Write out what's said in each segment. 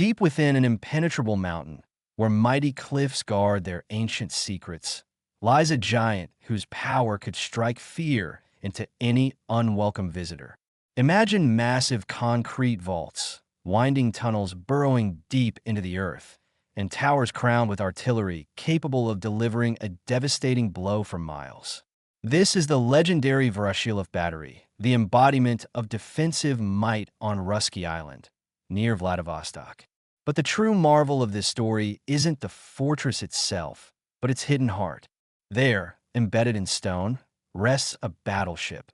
Deep within an impenetrable mountain, where mighty cliffs guard their ancient secrets, lies a giant whose power could strike fear into any unwelcome visitor. Imagine massive concrete vaults, winding tunnels burrowing deep into the earth, and towers crowned with artillery capable of delivering a devastating blow for miles. This is the legendary Voroshilov Battery, the embodiment of defensive might on Russky Island, near Vladivostok. But the true marvel of this story isn't the fortress itself, but its hidden heart. There, embedded in stone, rests a battleship,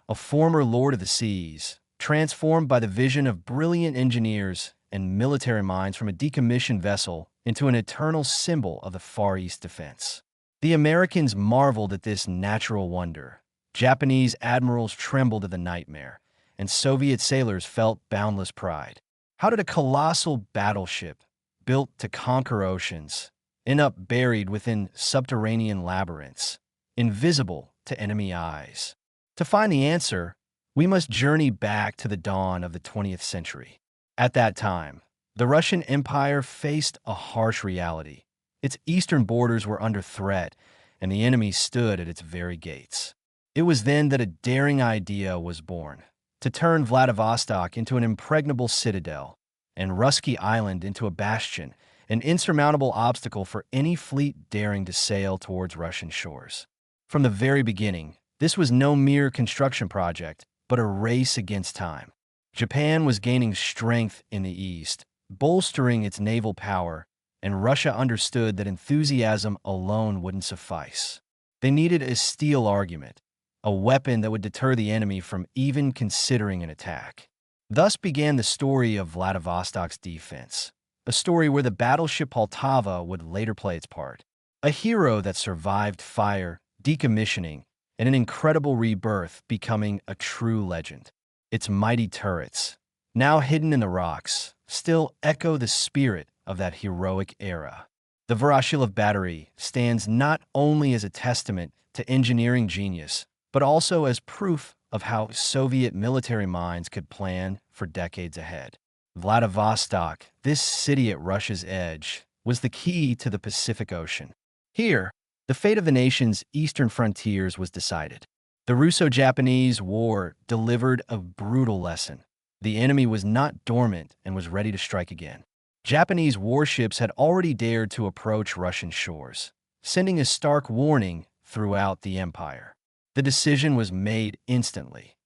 a former lord of the seas, transformed by the vision of brilliant engineers and military minds from a decommissioned vessel into an eternal symbol of the Far East defense. The Americans marveled at this natural wonder. Japanese admirals trembled at the nightmare, and Soviet sailors felt boundless pride. How did a colossal battleship, built to conquer oceans, end up buried within subterranean labyrinths, invisible to enemy eyes? To find the answer, we must journey back to the dawn of the 20th century. At that time, the Russian Empire faced a harsh reality. Its eastern borders were under threat, and the enemy stood at its very gates. It was then that a daring idea was born: to turn Vladivostok into an impregnable citadel, and Russky Island into a bastion, an insurmountable obstacle for any fleet daring to sail towards Russian shores. From the very beginning, this was no mere construction project, but a race against time. Japan was gaining strength in the east, bolstering its naval power, and Russia understood that enthusiasm alone wouldn't suffice. They needed a steel argument, a weapon that would deter the enemy from even considering an attack. Thus began the story of Vladivostok's defense, a story where the battleship Poltava would later play its part. A hero that survived fire, decommissioning, and an incredible rebirth, becoming a true legend. Its mighty turrets, now hidden in the rocks, still echo the spirit of that heroic era. The Voroshilov Battery stands not only as a testament to engineering genius, but also as proof of how Soviet military minds could plan for decades ahead. Vladivostok, this city at Russia's edge, was the key to the Pacific Ocean. Here, the fate of the nation's eastern frontiers was decided. The Russo-Japanese War delivered a brutal lesson. The enemy was not dormant and was ready to strike again. Japanese warships had already dared to approach Russian shores, sending a stark warning throughout the empire. The decision was made instantly.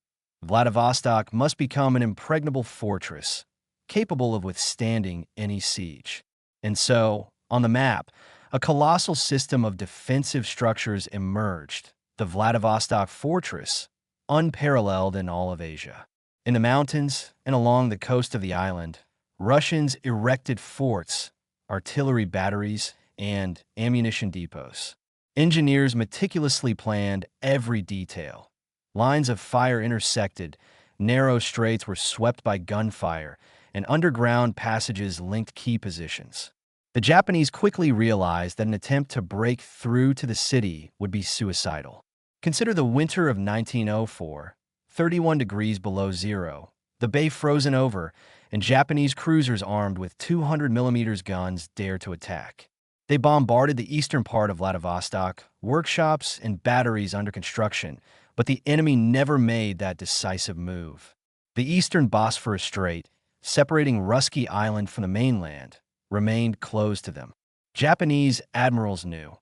Vladivostok must become an impregnable fortress, capable of withstanding any siege. And so, on the map, a colossal system of defensive structures emerged, the Vladivostok Fortress, unparalleled in all of Asia. In the mountains and along the coast of the island, Russians erected forts, artillery batteries, and ammunition depots. Engineers meticulously planned every detail. Lines of fire intersected, narrow straits were swept by gunfire, and underground passages linked key positions. The Japanese quickly realized that an attempt to break through to the city would be suicidal. Consider the winter of 1904, 31 degrees below zero, the bay frozen over, and Japanese cruisers armed with 200mm guns dare to attack. They bombarded the eastern part of Vladivostok, workshops and batteries under construction, but the enemy never made that decisive move. The eastern Bosphorus Strait, separating Russky Island from the mainland, remained closed to them. Japanese admirals knew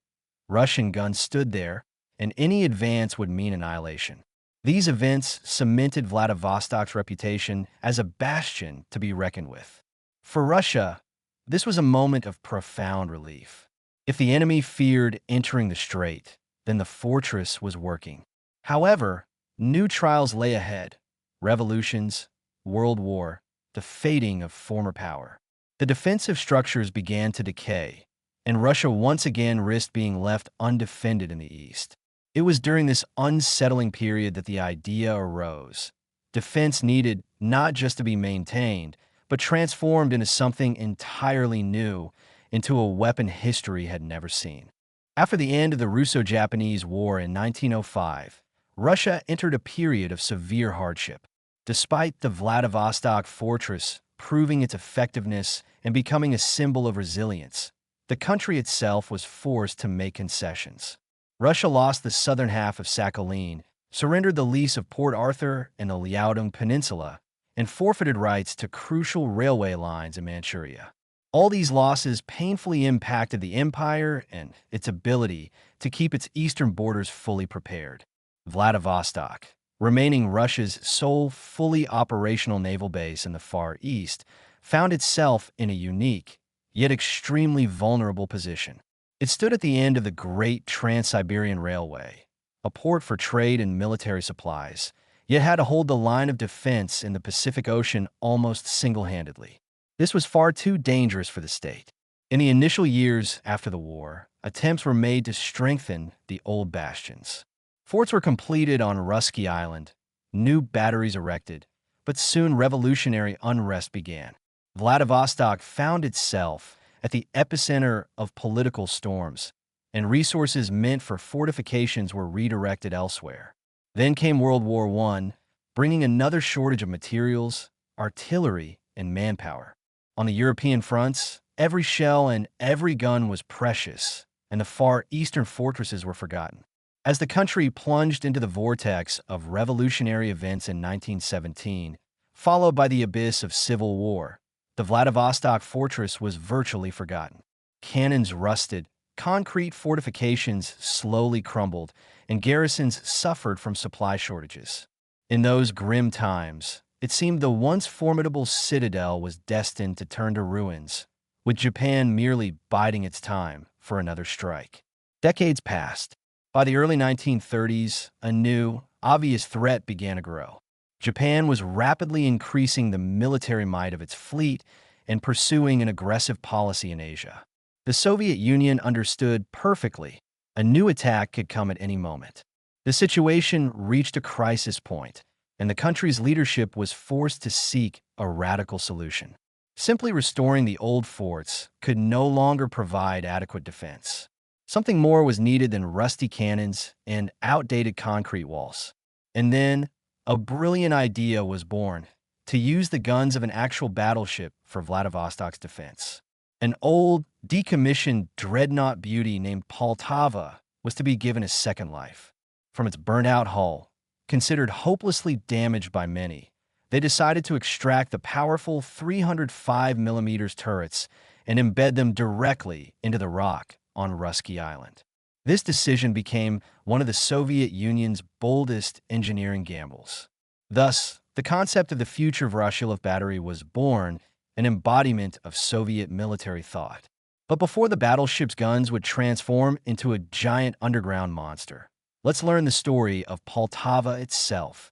Russian guns stood there, and any advance would mean annihilation. These events cemented Vladivostok's reputation as a bastion to be reckoned with. For Russia, this was a moment of profound relief. If the enemy feared entering the strait, then the fortress was working. However, new trials lay ahead: revolutions, world war, the fading of former power. The defensive structures began to decay, and Russia once again risked being left undefended in the east. It was during this unsettling period that the idea arose. Defense needed not just to be maintained, but transformed into something entirely new, into a weapon history had never seen. After the end of the Russo-Japanese War in 1905, Russia entered a period of severe hardship. Despite the Vladivostok fortress proving its effectiveness and becoming a symbol of resilience, the country itself was forced to make concessions. Russia lost the southern half of Sakhalin, surrendered the lease of Port Arthur and the Liaodong Peninsula, and forfeited rights to crucial railway lines in Manchuria. All these losses painfully impacted the empire and its ability to keep its eastern borders fully prepared. Vladivostok, remaining Russia's sole fully operational naval base in the Far East, found itself in a unique, yet extremely vulnerable position. It stood at the end of the Great Trans-Siberian Railway, a port for trade and military supplies, yet had to hold the line of defense in the Pacific Ocean almost single-handedly. This was far too dangerous for the state. In the initial years after the war, attempts were made to strengthen the old bastions. Forts were completed on Russky Island, new batteries erected, but soon revolutionary unrest began. Vladivostok found itself at the epicenter of political storms, and resources meant for fortifications were redirected elsewhere. Then came World War I, bringing another shortage of materials, artillery, and manpower. On the European fronts, every shell and every gun was precious, and the far eastern fortresses were forgotten. As the country plunged into the vortex of revolutionary events in 1917, followed by the abyss of civil war, the Vladivostok fortress was virtually forgotten. Cannons rusted, concrete fortifications slowly crumbled, and garrisons suffered from supply shortages. In those grim times, it seemed the once formidable citadel was destined to turn to ruins, with Japan merely biding its time for another strike. Decades passed. By the early 1930s, a new, obvious threat began to grow. Japan was rapidly increasing the military might of its fleet and pursuing an aggressive policy in Asia. The Soviet Union understood perfectly a new attack could come at any moment. The situation reached a crisis point, and the country's leadership was forced to seek a radical solution. Simply restoring the old forts could no longer provide adequate defense. Something more was needed than rusty cannons and outdated concrete walls. And then, a brilliant idea was born: to use the guns of an actual battleship for Vladivostok's defense. An old, decommissioned dreadnought beauty named Poltava was to be given a second life. From its burnt-out hull, considered hopelessly damaged by many, they decided to extract the powerful 305mm turrets and embed them directly into the rock on Russky Island. This decision became one of the Soviet Union's boldest engineering gambles. Thus, the concept of the future Voroshilov Battery was born, an embodiment of Soviet military thought. But before the battleship's guns would transform into a giant underground monster, let's learn the story of Poltava itself,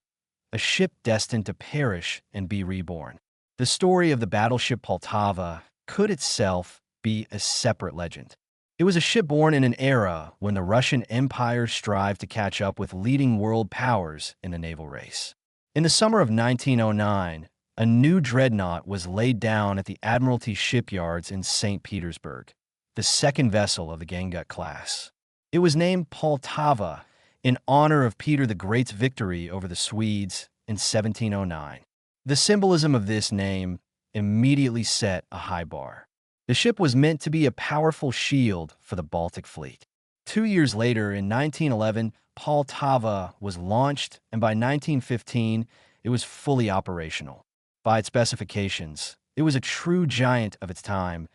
a ship destined to perish and be reborn. The story of the battleship Poltava could itself be a separate legend. It was a ship born in an era when the Russian Empire strived to catch up with leading world powers in the naval race. In the summer of 1909, a new dreadnought was laid down at the Admiralty shipyards in St. Petersburg, the second vessel of the Gangut class. It was named Poltava in honor of Peter the Great's victory over the Swedes in 1709. The symbolism of this name immediately set a high bar. The ship was meant to be a powerful shield for the Baltic fleet. 2 years later, in 1911, Poltava was launched, and by 1915, it was fully operational. By its specifications, it was a true giant of its time: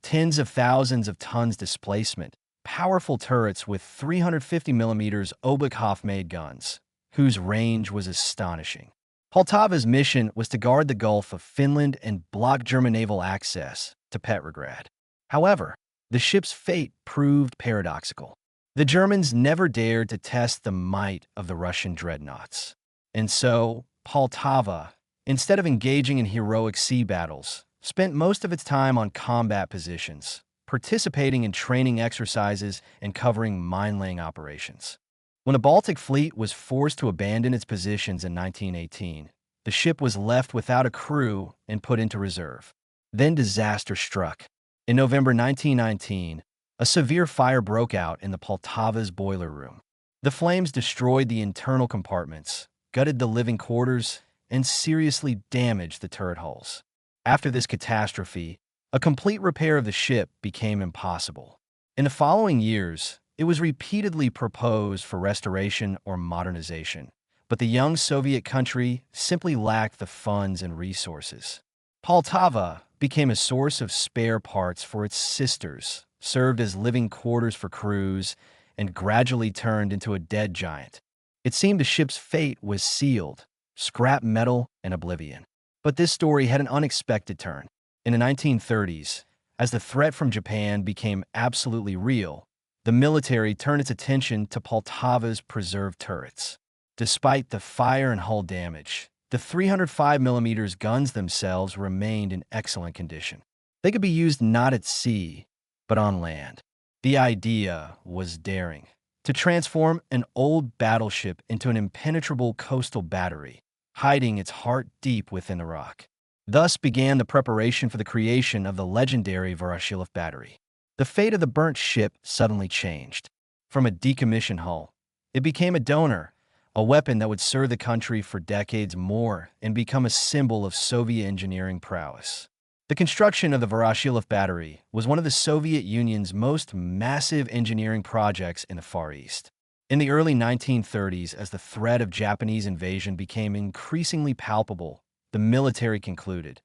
tens of thousands of tons displacement, powerful turrets with 350mm Obukhov-made guns, whose range was astonishing. Poltava's mission was to guard the Gulf of Finland and block German naval access to Petrograd. However, the ship's fate proved paradoxical. The Germans never dared to test the might of the Russian dreadnoughts. And so, Poltava, instead of engaging in heroic sea battles, spent most of its time on combat positions, participating in training exercises and covering mine-laying operations. When the Baltic fleet was forced to abandon its positions in 1918, the ship was left without a crew and put into reserve. Then disaster struck. In November 1919, a severe fire broke out in the Poltava's boiler room. The flames destroyed the internal compartments, gutted the living quarters, and seriously damaged the turret hulls. After this catastrophe, a complete repair of the ship became impossible. In the following years, it was repeatedly proposed for restoration or modernization, but the young Soviet country simply lacked the funds and resources. Poltava became a source of spare parts for its sisters, served as living quarters for crews, and gradually turned into a dead giant. It seemed the ship's fate was sealed, scrap metal and oblivion. But this story had an unexpected turn. In the 1930s, as the threat from Japan became absolutely real, the military turned its attention to Poltava's preserved turrets. Despite the fire and hull damage, the 305mm guns themselves remained in excellent condition. They could be used not at sea, but on land. The idea was daring: to transform an old battleship into an impenetrable coastal battery, hiding its heart deep within the rock. Thus began the preparation for the creation of the legendary Voroshilov Battery. The fate of the burnt ship suddenly changed. From a decommissioned hull, it became a donor, a weapon that would serve the country for decades more and become a symbol of Soviet engineering prowess. The construction of the Voroshilov Battery was one of the Soviet Union's most massive engineering projects in the Far East. In the early 1930s, as the threat of Japanese invasion became increasingly palpable, the military concluded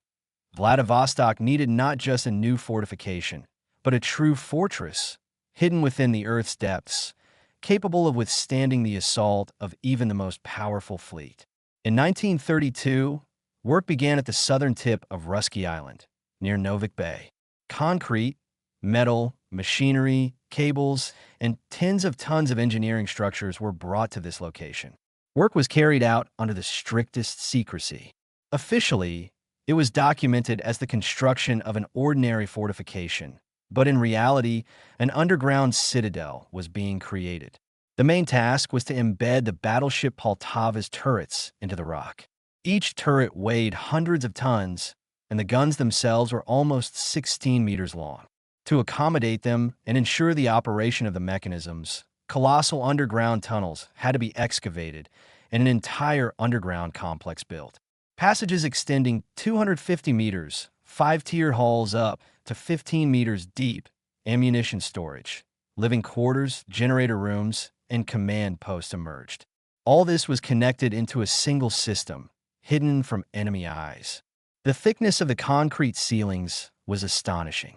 Vladivostok needed not just a new fortification, but a true fortress, hidden within the Earth's depths, capable of withstanding the assault of even the most powerful fleet. In 1932, work began at the southern tip of Russky Island, near Novik Bay. Concrete, metal, machinery, cables, and tens of tons of engineering structures were brought to this location. Work was carried out under the strictest secrecy. Officially, it was documented as the construction of an ordinary fortification, but in reality, an underground citadel was being created. The main task was to embed the battleship Poltava's turrets into the rock. Each turret weighed hundreds of tons, and the guns themselves were almost 16 meters long. To accommodate them and ensure the operation of the mechanisms, colossal underground tunnels had to be excavated and an entire underground complex built. Passages extending 250 meters, 5-tier halls up to 15 meters deep, ammunition storage, living quarters, generator rooms, and command posts emerged. All this was connected into a single system, hidden from enemy eyes. The thickness of the concrete ceilings was astonishing.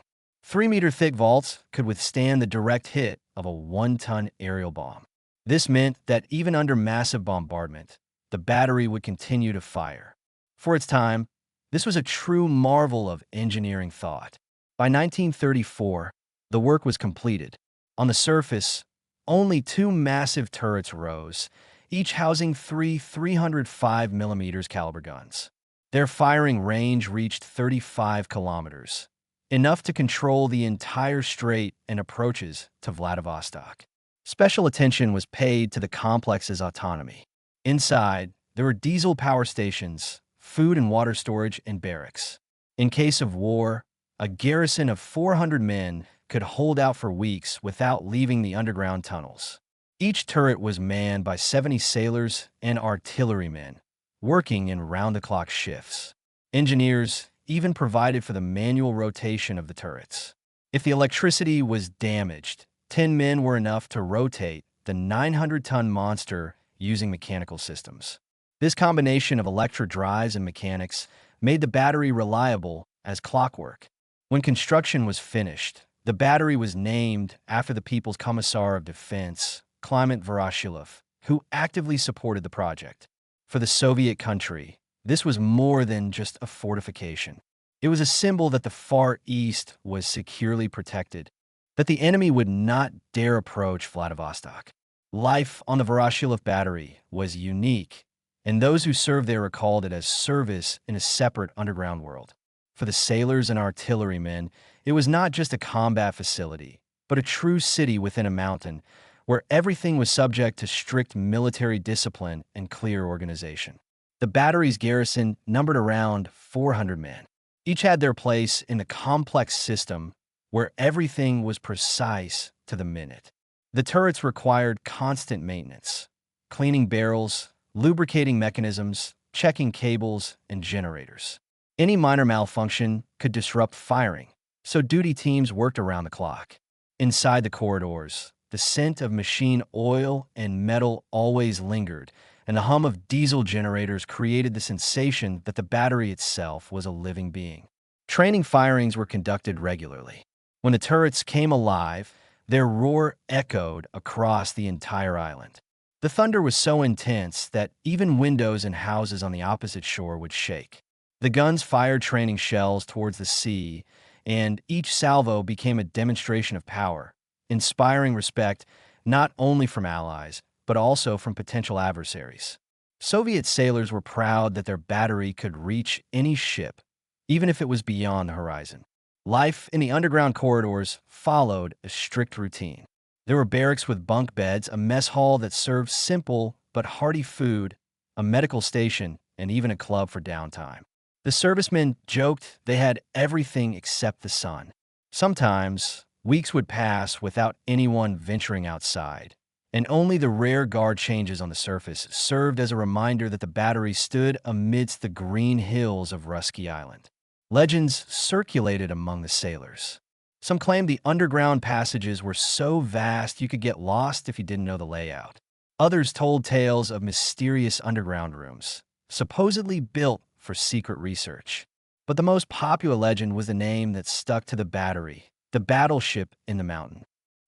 3-meter-thick vaults could withstand the direct hit of a 1-ton aerial bomb. This meant that even under massive bombardment, the battery would continue to fire. For its time, this was a true marvel of engineering thought. By 1934, the work was completed. On the surface, only 2 massive turrets rose, each housing 3 305mm caliber guns. Their firing range reached 35 kilometers, enough to control the entire strait and approaches to Vladivostok. Special attention was paid to the complex's autonomy. Inside, there were diesel power stations, food and water storage, and barracks. In case of war, a garrison of 400 men could hold out for weeks without leaving the underground tunnels. Each turret was manned by 70 sailors and artillerymen, working in round-the-clock shifts. Engineers even provided for the manual rotation of the turrets. If the electricity was damaged, 10 men were enough to rotate the 900-ton monster using mechanical systems. This combination of electric drives and mechanics made the battery reliable as clockwork. When construction was finished, the battery was named after the People's Commissar of Defense, Clement Voroshilov, who actively supported the project. For the Soviet country, this was more than just a fortification. It was a symbol that the Far East was securely protected, that the enemy would not dare approach Vladivostok. Life on the Voroshilov Battery was unique, and those who served there recalled it as service in a separate underground world. For the sailors and artillerymen, it was not just a combat facility, but a true city within a mountain, where everything was subject to strict military discipline and clear organization. The battery's garrison numbered around 400 men. Each had their place in the complex system where everything was precise to the minute. The turrets required constant maintenance, cleaning barrels, lubricating mechanisms, checking cables and generators. Any minor malfunction could disrupt firing, so duty teams worked around the clock. Inside the corridors, the scent of machine oil and metal always lingered, and the hum of diesel generators created the sensation that the battery itself was a living being. Training firings were conducted regularly. When the turrets came alive, their roar echoed across the entire island. The thunder was so intense that even windows in houses on the opposite shore would shake. The guns fired training shells towards the sea, and each salvo became a demonstration of power, inspiring respect not only from allies, but also from potential adversaries. Soviet sailors were proud that their battery could reach any ship, even if it was beyond the horizon. Life in the underground corridors followed a strict routine. There were barracks with bunk beds, a mess hall that served simple but hearty food, a medical station, and even a club for downtime. The servicemen joked they had everything except the sun. Sometimes, weeks would pass without anyone venturing outside, and only the rare guard changes on the surface served as a reminder that the battery stood amidst the green hills of Russky Island. Legends circulated among the sailors. Some claimed the underground passages were so vast you could get lost if you didn't know the layout. Others told tales of mysterious underground rooms, supposedly built for secret research. But the most popular legend was the name that stuck to the battery, the battleship in the mountain.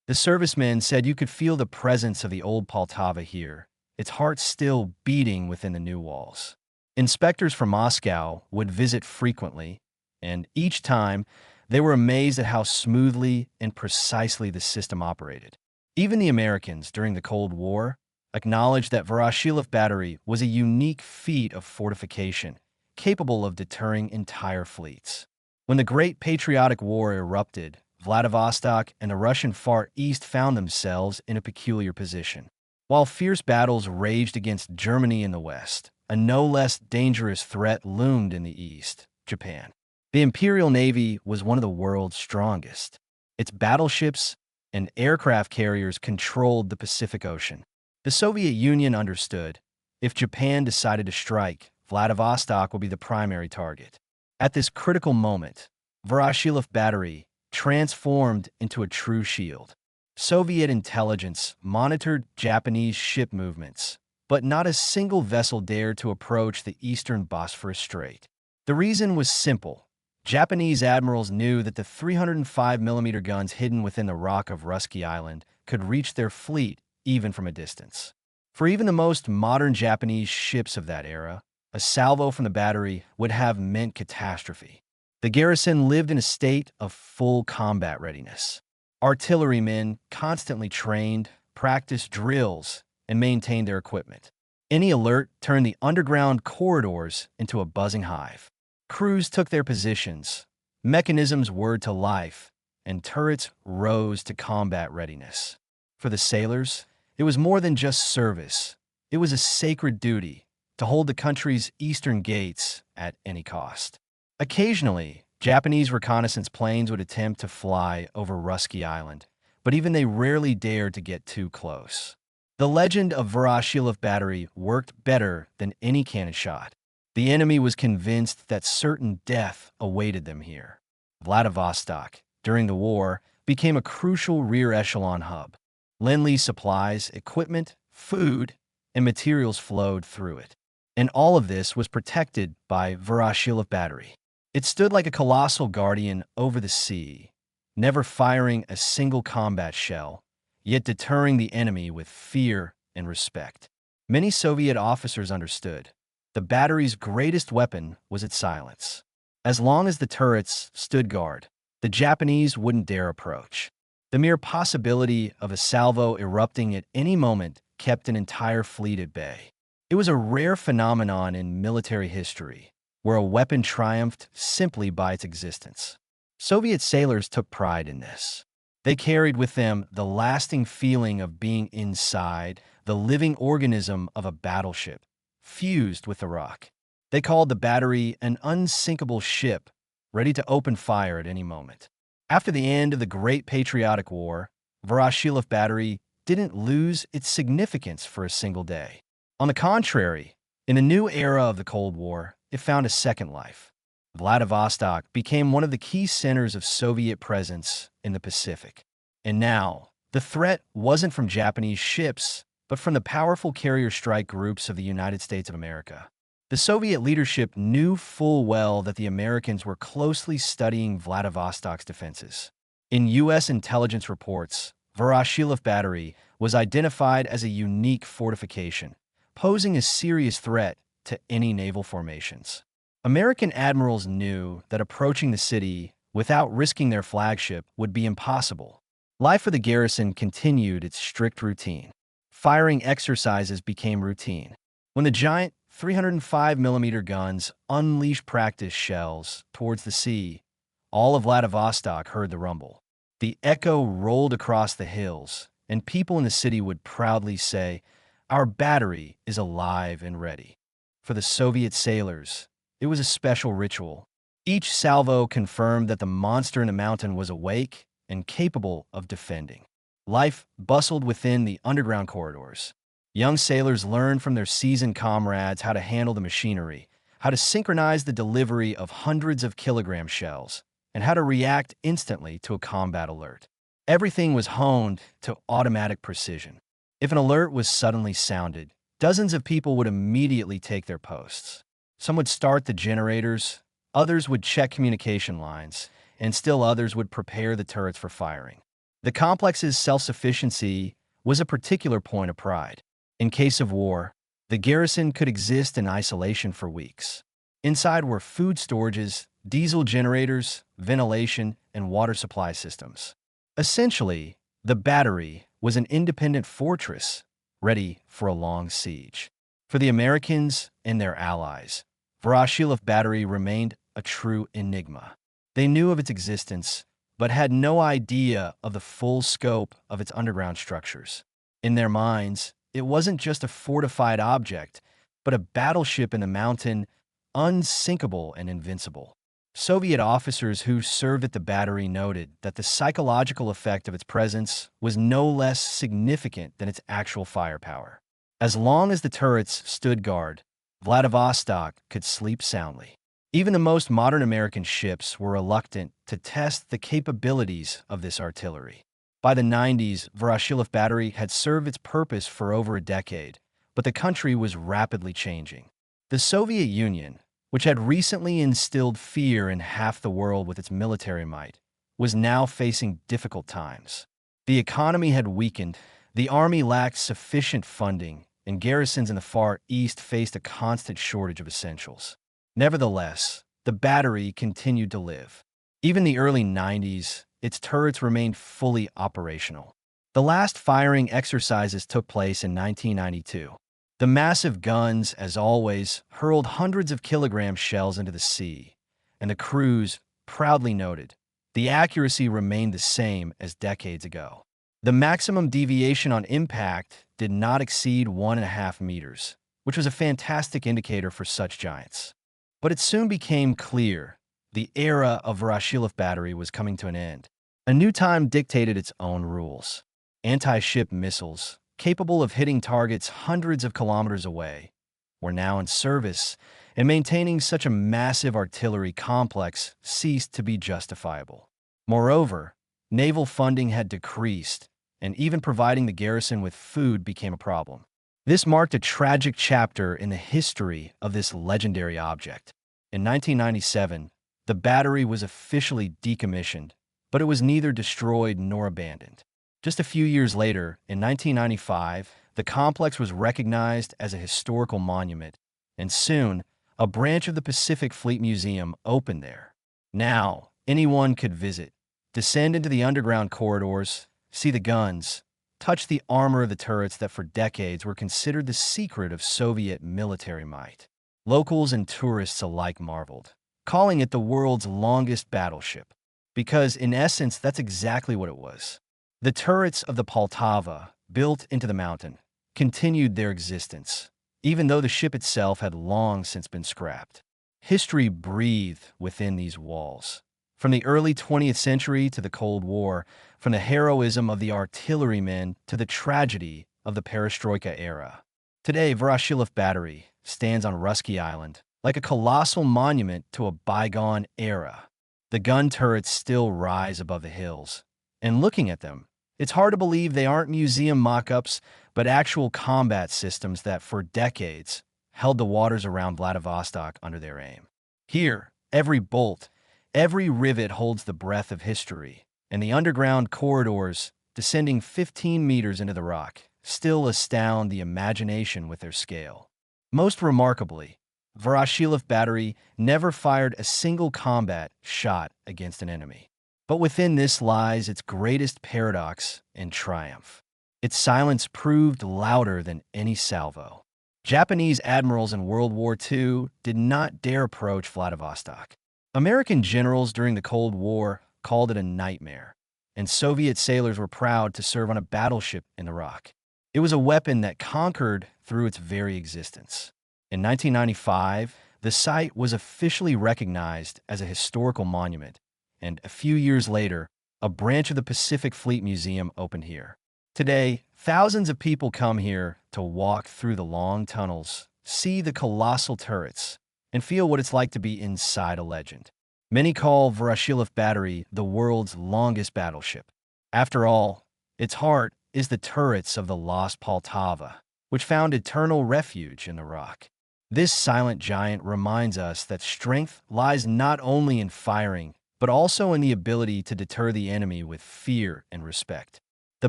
The servicemen said you could feel the presence of the old Poltava here, its heart still beating within the new walls. Inspectors from Moscow would visit frequently, and each time they were amazed at how smoothly and precisely the system operated. Even the Americans, during the Cold War, acknowledged that Voroshilov Battery was a unique feat of fortification, capable of deterring entire fleets. When the Great Patriotic War erupted, Vladivostok and the Russian Far East found themselves in a peculiar position. While fierce battles raged against Germany in the West, a no less dangerous threat loomed in the East, Japan. The Imperial Navy was one of the world's strongest. Its battleships and aircraft carriers controlled the Pacific Ocean. The Soviet Union understood, if Japan decided to strike, Vladivostok would be the primary target. At this critical moment, Voroshilov Battery transformed into a true shield. Soviet intelligence monitored Japanese ship movements, but not a single vessel dared to approach the eastern Bosphorus Strait. The reason was simple. Japanese admirals knew that the 305mm guns hidden within the rock of Russky Island could reach their fleet even from a distance. For even the most modern Japanese ships of that era, a salvo from the battery would have meant catastrophe. The garrison lived in a state of full combat readiness. Artillerymen constantly trained, practiced drills, and maintained their equipment. Any alert turned the underground corridors into a buzzing hive. Crews took their positions, mechanisms whirred to life, and turrets rose to combat readiness. For the sailors, it was more than just service. It was a sacred duty to hold the country's eastern gates at any cost. Occasionally, Japanese reconnaissance planes would attempt to fly over Russky Island, but even they rarely dared to get too close. The legend of Voroshilov Battery worked better than any cannon shot. The enemy was convinced that certain death awaited them here. Vladivostok, during the war, became a crucial rear echelon hub. Lend-lease supplies, equipment, food, and materials flowed through it. And all of this was protected by Voroshilov Battery. It stood like a colossal guardian over the sea, never firing a single combat shell, yet deterring the enemy with fear and respect. Many Soviet officers understood. The battery's greatest weapon was its silence. As long as the turrets stood guard, the Japanese wouldn't dare approach. The mere possibility of a salvo erupting at any moment kept an entire fleet at bay. It was a rare phenomenon in military history, where a weapon triumphed simply by its existence. Soviet sailors took pride in this. They carried with them the lasting feeling of being inside the living organism of a battleship, fused with the rock. They called the battery an unsinkable ship, ready to open fire at any moment. After the end of the Great Patriotic War, Voroshilov Battery didn't lose its significance for a single day. On the contrary, in the new era of the Cold War, it found a second life. Vladivostok became one of the key centers of Soviet presence in the Pacific. And now, the threat wasn't from Japanese ships, but from the powerful carrier strike groups of the United States of America. The Soviet leadership knew full well that the Americans were closely studying Vladivostok's defenses. In U.S. intelligence reports, Voroshilov Battery was identified as a unique fortification, posing a serious threat to any naval formations. American admirals knew that approaching the city without risking their flagship would be impossible. Life for the garrison continued its strict routine. Firing exercises became routine. When the giant 305mm guns unleashed practice shells towards the sea, all of Vladivostok heard the rumble. The echo rolled across the hills, and people in the city would proudly say, "Our battery is alive and ready." For the Soviet sailors, it was a special ritual. Each salvo confirmed that the monster in the mountain was awake and capable of defending. Life bustled within the underground corridors. Young sailors learned from their seasoned comrades how to handle the machinery, how to synchronize the delivery of hundreds of kilogram shells, and how to react instantly to a combat alert. Everything was honed to automatic precision. If an alert was suddenly sounded, dozens of people would immediately take their posts. Some would start the generators, others would check communication lines, and still others would prepare the turrets for firing. The complex's self-sufficiency was a particular point of pride. In case of war, the garrison could exist in isolation for weeks. Inside were food storages, diesel generators, ventilation, and water supply systems. Essentially, the battery was an independent fortress, ready for a long siege. For the Americans and their allies, Voroshilov Battery remained a true enigma. They knew of its existence, but had no idea of the full scope of its underground structures. In their minds, it wasn't just a fortified object, but a battleship in the mountain, unsinkable and invincible. Soviet officers who served at the battery noted that the psychological effect of its presence was no less significant than its actual firepower. As long as the turrets stood guard, Vladivostok could sleep soundly. Even the most modern American ships were reluctant to test the capabilities of this artillery. By the 90s, Voroshilov Battery had served its purpose for over a decade, but the country was rapidly changing. The Soviet Union, which had recently instilled fear in half the world with its military might, was now facing difficult times. The economy had weakened, the army lacked sufficient funding, and garrisons in the Far East faced a constant shortage of essentials. Nevertheless, the battery continued to live. Even in the early 90s, its turrets remained fully operational. The last firing exercises took place in 1992. The massive guns, as always, hurled hundreds of kilogram shells into the sea, and the crews proudly noted, the accuracy remained the same as decades ago. The maximum deviation on impact did not exceed 1.5 meters, which was a fantastic indicator for such giants. But it soon became clear the era of Voroshilov Battery was coming to an end. A new time dictated its own rules. Anti-ship missiles, capable of hitting targets hundreds of kilometers away, were now in service, and maintaining such a massive artillery complex ceased to be justifiable. Moreover, naval funding had decreased, and even providing the garrison with food became a problem. This marked a tragic chapter in the history of this legendary object. In 1997, the battery was officially decommissioned, but it was neither destroyed nor abandoned. Just a few years later, in 1995, the complex was recognized as a historical monument, and soon, a branch of the Pacific Fleet Museum opened there. Now, anyone could visit, descend into the underground corridors, see the guns, touch the armor of the turrets that for decades were considered the secret of Soviet military might. Locals and tourists alike marveled, calling it the world's longest battleship, because in essence, that's exactly what it was. The turrets of the Poltava, built into the mountain, continued their existence, even though the ship itself had long since been scrapped. History breathed within these walls. From the early 20th century to the Cold War, from the heroism of the artillerymen to the tragedy of the perestroika era. Today, Voroshilov Battery stands on Russky Island, like a colossal monument to a bygone era. The gun turrets still rise above the hills, and looking at them, it's hard to believe they aren't museum mock-ups, but actual combat systems that for decades held the waters around Vladivostok under their aim. Here, every bolt, every rivet holds the breath of history, and the underground corridors, descending 15 meters into the rock, still astound the imagination with their scale. Most remarkably, Voroshilov Battery never fired a single combat shot against an enemy. But within this lies its greatest paradox and triumph. Its silence proved louder than any salvo. Japanese admirals in World War II did not dare approach Vladivostok. American generals during the Cold War called it a nightmare, and Soviet sailors were proud to serve on a battleship in the rock. It was a weapon that conquered through its very existence. In 1995, the site was officially recognized as a historical monument, and a few years later, a branch of the Pacific Fleet Museum opened here. Today, thousands of people come here to walk through the long tunnels, see the colossal turrets, and feel what it's like to be inside a legend. Many call Voroshilov Battery the world's longest battleship. After all, its heart is the turrets of the lost Poltava, which found eternal refuge in the rock. This silent giant reminds us that strength lies not only in firing, but also in the ability to deter the enemy with fear and respect. The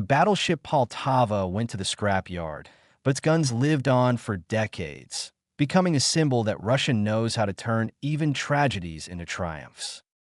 battleship Poltava went to the scrapyard, but its guns lived on for decades, becoming a symbol that Russia knows how to turn even tragedies into triumphs.